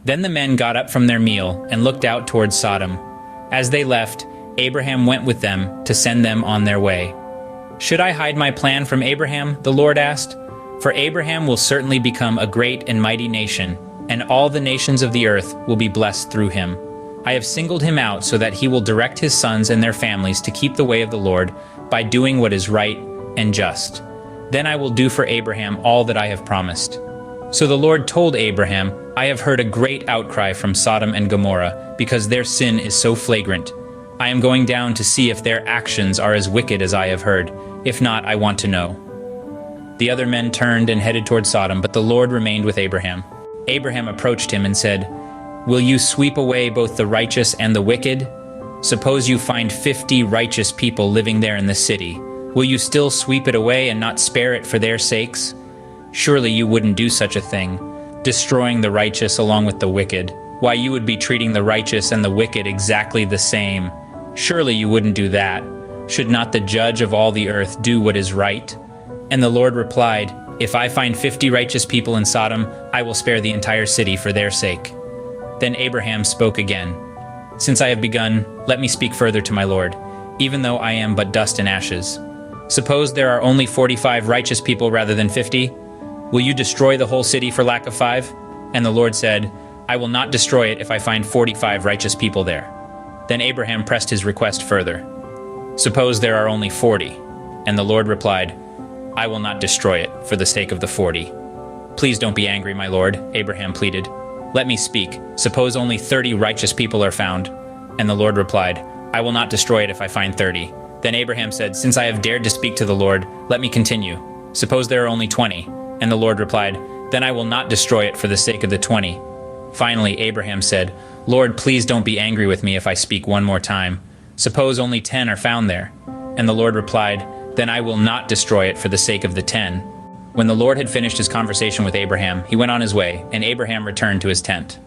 Then the men got up from their meal and looked out towards Sodom. As they left, Abraham went with them to send them on their way. "Should I hide my plan from Abraham?" the Lord asked. "For Abraham will certainly become a great and mighty nation, and all the nations of the earth will be blessed through him. I have singled him out so that he will direct his sons and their families to keep the way of the Lord by doing what is right and just. Then I will do for Abraham all that I have promised." So the Lord told Abraham, "I have heard a great outcry from Sodom and Gomorrah because their sin is so flagrant. I am going down to see if their actions are as wicked as I have heard. If not, I want to know." The other men turned and headed toward Sodom, but the Lord remained with Abraham. Abraham approached him and said, "Will you sweep away both the righteous and the wicked? Suppose you find 50 righteous people living there in the city. Will you still sweep it away and not spare it for their sakes? Surely you wouldn't do such a thing, destroying the righteous along with the wicked. Why, you would be treating the righteous and the wicked exactly the same. Surely you wouldn't do that. Should not the judge of all the earth do what is right?" And the Lord replied, "If I find 50 righteous people in Sodom, I will spare the entire city for their sake." Then Abraham spoke again. "Since I have begun, let me speak further to my Lord, even though I am but dust and ashes. Suppose there are only 45 righteous people rather than 50? Will you destroy the whole city for lack of 5? And the Lord said, "I will not destroy it if I find 45 righteous people there." Then Abraham pressed his request further. "Suppose there are only 40? And the Lord replied, "I will not destroy it for the sake of the 40. "Please don't be angry, my Lord," Abraham pleaded. "Let me speak. Suppose only 30 righteous people are found." And the Lord replied, "I will not destroy it if I find 30. Then Abraham said, "Since I have dared to speak to the Lord, let me continue. Suppose there are only 20. And the Lord replied, "Then I will not destroy it for the sake of the 20. Finally, Abraham said, "Lord, please don't be angry with me if I speak one more time. Suppose only 10 are found there." And the Lord replied, "Then I will not destroy it for the sake of the 10. When the Lord had finished his conversation with Abraham, he went on his way, and Abraham returned to his tent.